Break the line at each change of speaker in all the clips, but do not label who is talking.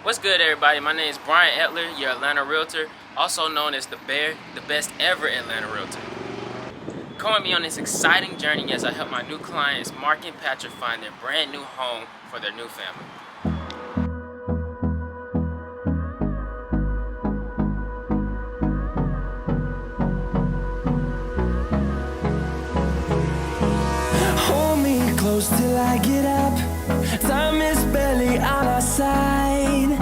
What's good, everybody? My name is Bryant Edler, your Atlanta Realtor, also known as the B.E.A.R, the best ever Atlanta Realtor. Come with me on this exciting journey as I help my new clients, Mark and Patra, find their brand new home for their new family.
Hold me close till I get up. Time is barely on our side.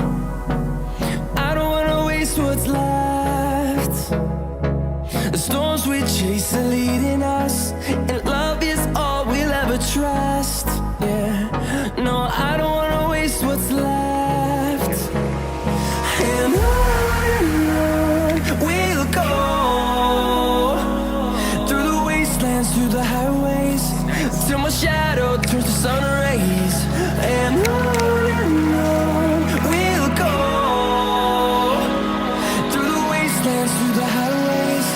I don't wanna waste what's left. The storms we chase are leading us, and love is all we'll ever trust. Yeah, no, I don't wanna waste what's left. And on we'll go, through the wastelands, through the highways, till my shadow turns to sun rays. And on we'll go, through the wastelands, through the highways,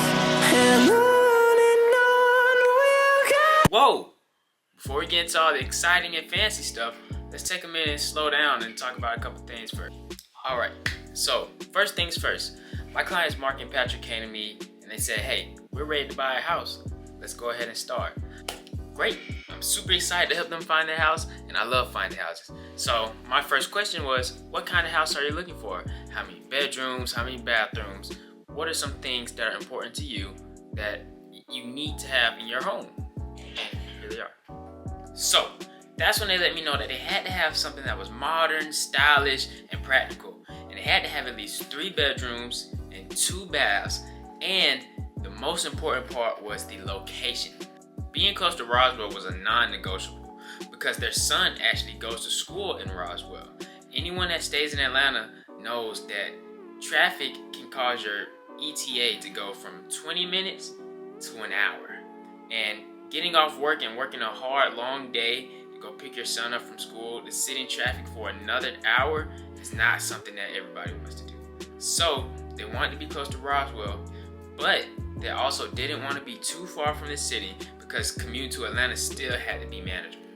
and on we'll go.
Whoa! Before we get into all the exciting and fancy stuff, let's take a minute and slow down and talk about a couple things first. Alright, so first things first. My clients Mark and Patra came to me and they said, hey, we're ready to buy a house. Let's go ahead and start. Great, I'm super excited to help them find their house, and I love finding houses. So my first question was, what kind of house are you looking for? How many bedrooms, how many bathrooms? What are some things that are important to you that you need to have in your home? And here they are. So that's when they let me know that they had to have something that was modern, stylish, and practical. And they had to have at least 3 bedrooms and 2 baths. And the most important part was the location. Being close to Roswell was a non-negotiable because their son actually goes to school in Roswell. Anyone that stays in Atlanta knows that traffic can cause your ETA to go from 20 minutes to an hour. And getting off work and working a hard, long day to go pick your son up from school to sit in traffic for another hour is not something that everybody wants to do. So they wanted to be close to Roswell, but they also didn't want to be too far from the city because commute to Atlanta still had to be manageable.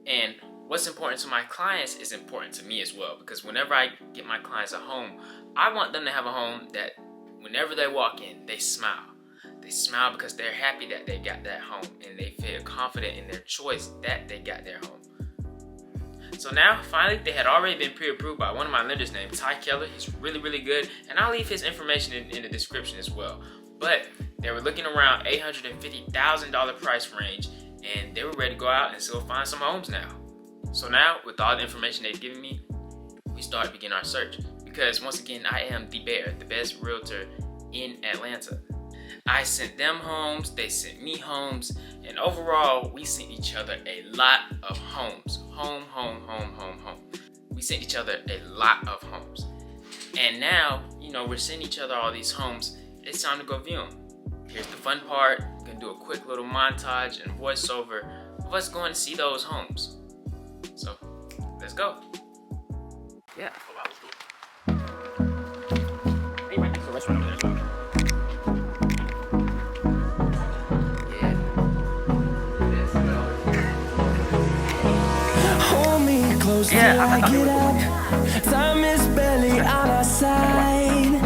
And what's important to my clients is important to me as well, because whenever I get my clients a home, I want them to have a home that whenever they walk in, they smile. They smile because they're happy that they got that home, and they feel confident in their choice that they got their home. So now, finally, they had already been pre-approved by one of my lenders named Keller. He's really good, and I'll leave his information in the description as well. But they were looking around $850,000 price range, and they were ready to go out and still find some homes now. So now, with all the information they've given me, we started to begin our search. Because once again, I am the B.E.A.R, the best realtor in Atlanta. I sent them homes, they sent me homes, and overall, we sent each other a lot of homes. Home. We sent each other a lot of homes. And now, we're sending each other all these homes. It's time to go view them. Here's the fun part. I'm gonna do a quick little montage and voiceover of us going to see those homes. So, let's go. Yeah. Hey, right next to the restaurant over there as well.
Till I get up, time is barely on our side.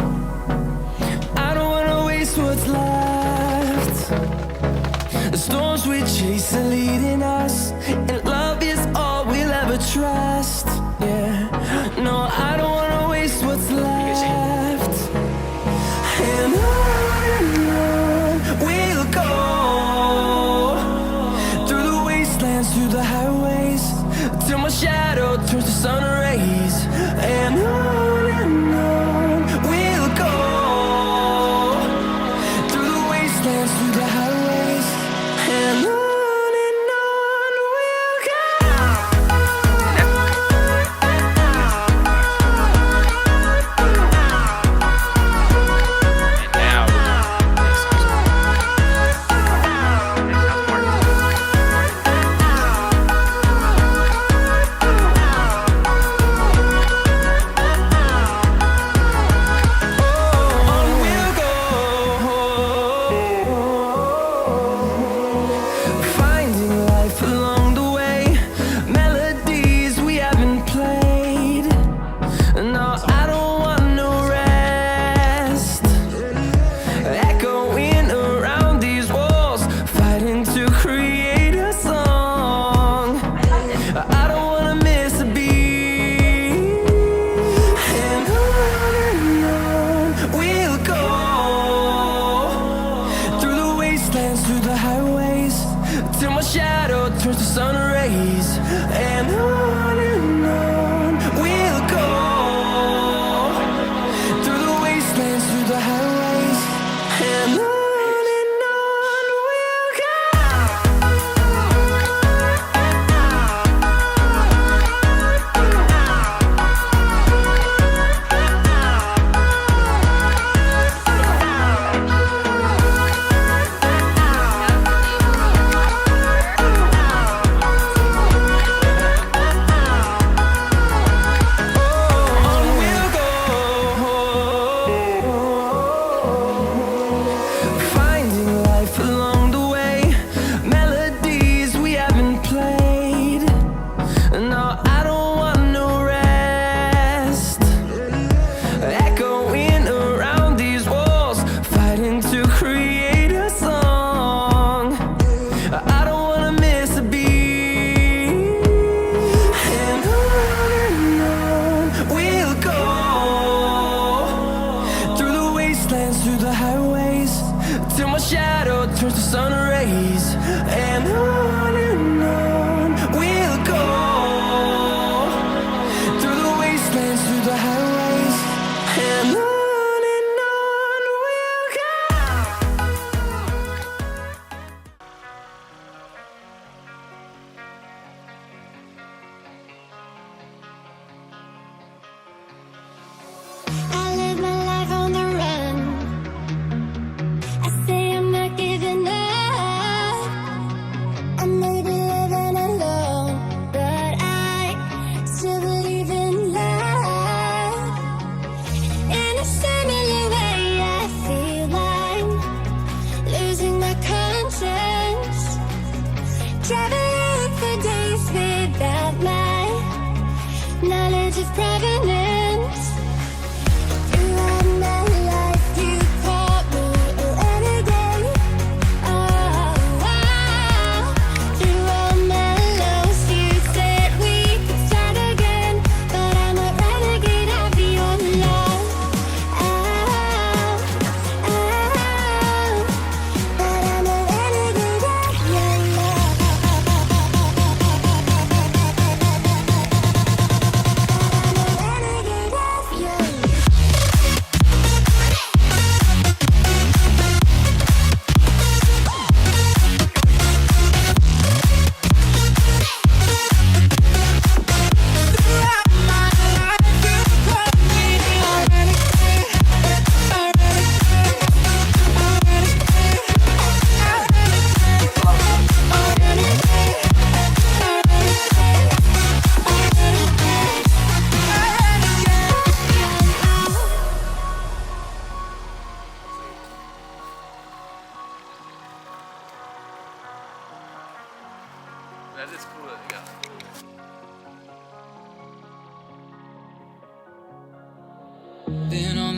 I don't wanna waste what's left. The storms we chase are leading us, and love is all we'll ever trust. Yeah, no, I don't wanna waste what's left. And on we'll go, through the wastelands, through the highways, till my shadow turns to sun rays. And on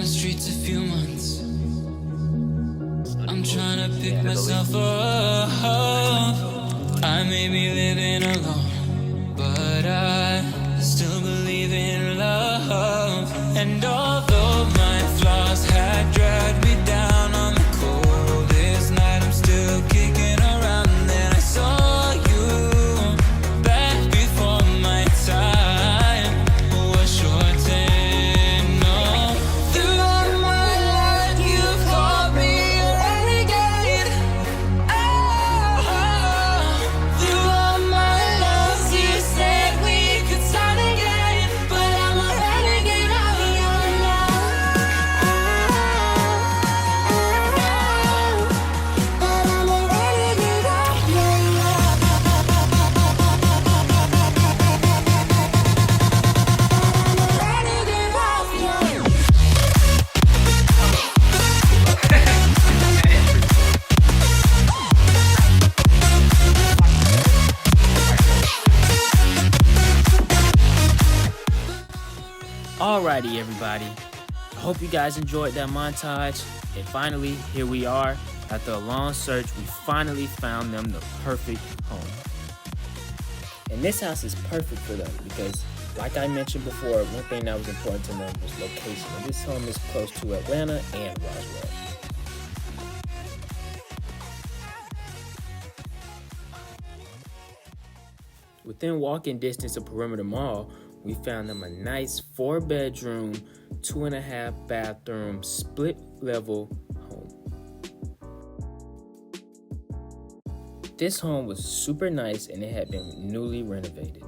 streets a few months. I'm trying to pick myself up. I may be living alone, but I still believe in love. And although my flaws had dragged me down on the coldest night, I'm still kicking around. And then I saw you back before my time was shortened. No, throughout my life you've called me a renegade. Throughout my loves you said we could start again, but I'm a renegade of your love. But I'm a renegade of your love. Renegade of your love.
Alrighty, everybody. I hope you guys enjoyed that montage. And finally, here we are. After a long search, we finally found them the perfect home. And this house is perfect for them because, like I mentioned before, one thing that was important to them was location. And this home is close to Atlanta and Roswell. Within walking distance of Perimeter Mall, we found them a nice 4-bedroom, 2.5 bathroom, split level home. This home was super nice and it had been newly renovated.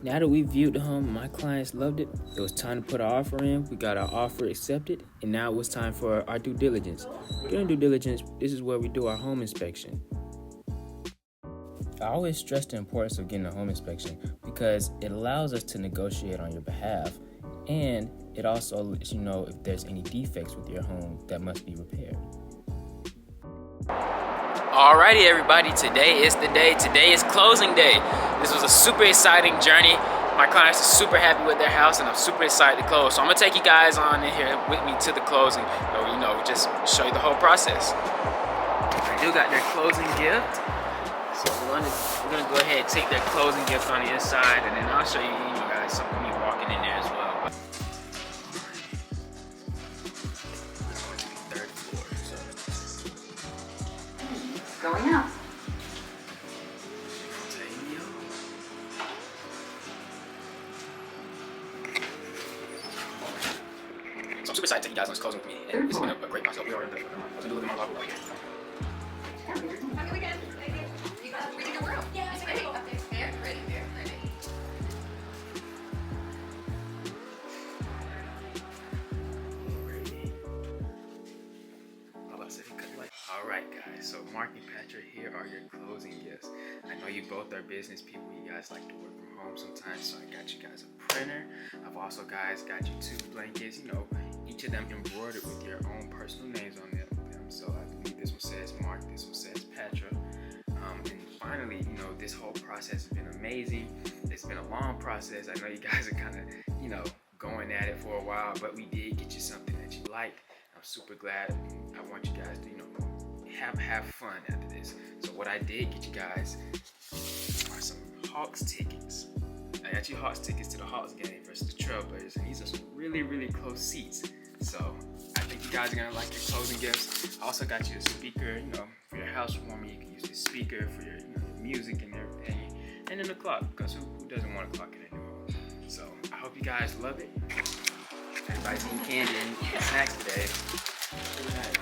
Now that we viewed the home and my clients loved it, it was time to put our offer in. We got our offer accepted, and now it was time for our due diligence. During due diligence, this is where we do our home inspection. I always stress the importance of getting a home inspection because it allows us to negotiate on your behalf, and it also lets you know if there's any defects with your home that must be repaired. Alrighty, everybody, today is the day. Today is closing day. This was a super exciting journey. My clients are super happy with their house, and I'm super excited to close. So I'm gonna take you guys on in here with me to the closing, or just show you the whole process. I do got their closing gift, so we're gonna go ahead and take their closing gift on the inside, and then I'll show you guys something me walking in there as well. Third floor.
Going up.
So I'm super excited to take you guys on this closing with me, and it's been a great process. We are in the living room right here.
Happy weekend. You got everything in the room. Yeah, it's ready. Up there. Very pretty, very pretty.
Alright guys, so Mark and Patra, here are your closing gifts. I know you both are business people, you guys like to work from home sometimes, so I got you guys a printer. I've also got you 2 blankets, each of them embroidered with your own personal names on them. So I believe this one says Mark, this one says Patra. process has been amazing. It's been a long process. I know you guys are kind of, you know, going at it for a while, but we did get you something that you liked. I'm super glad. I want you guys to, you know, have fun after this. So what I did get you guys are some Hawks tickets. I got you Hawks tickets to the Hawks game versus the Trailblazers, and these are some really, really close seats. So I think you guys are gonna like your closing gifts. I also got you a speaker, you know, for your housewarming. You can use this speaker for your, you know, your music and everything. And then the clock, because who doesn't want a clock in their new home? So I hope you guys love it. Everybody's eating candy and snacks today. Really nice.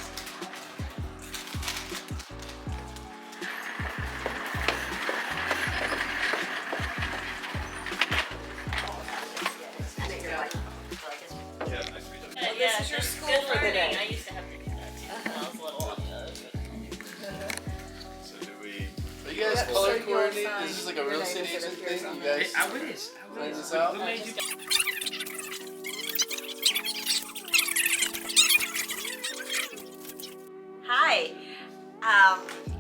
This is your school for the day.
I used to have to do that too when I was little.
So do we? Are you guys color coordinated? Is this like a real estate agent thing? You guys?
I wish.
Find this out?
What made you?
Hi.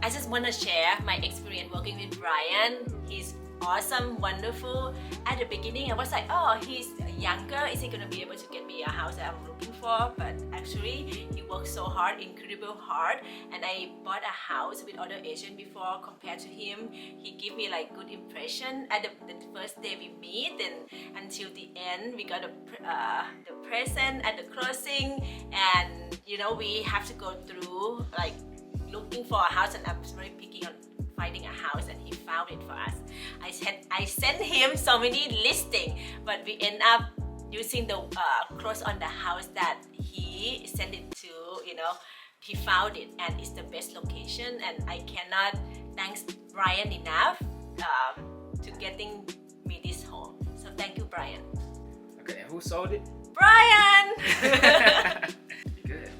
I just want to share my experience working with Brian. He's awesome, wonderful. At the beginning, I was like, oh, he's younger. Is he going to be able to get me a house that I'm looking for? But actually, he worked so hard, incredible hard. And I bought a house with other agent before compared to him. He gave me like good impression at the first day we meet, and until the end, we got the present at the closing. And you know, we have to go through like looking for a house, and I'm very picky on finding a house, and he found it for us. I sent him so many listings, but we end up using the close on the house that he sent it to. You know, he found it, and it's the best location. And I cannot thank Brian enough to getting me this home. So thank you, Brian.
Okay, and who sold it?
Brian.
Good.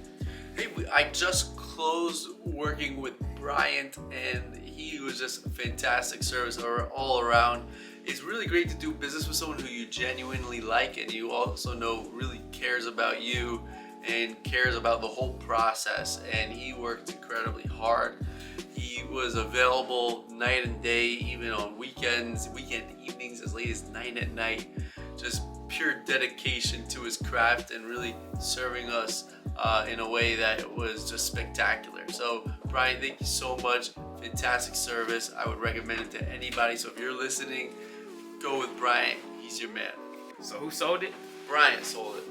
Hey, I just closed working with Bryant, and he was just a fantastic service all around. It's really great to do business with someone who you genuinely like, and you also know really cares about you and cares about the whole process. And he worked incredibly hard. He was available night and day, even on weekends, weekend evenings, as late as 9 at night. Just pure dedication to his craft and really serving us in a way that was just spectacular. So Brian, thank you so much. Fantastic service. I would recommend it to anybody. So if you're listening, go with Brian. He's your man.
So who sold it?
Brian sold it.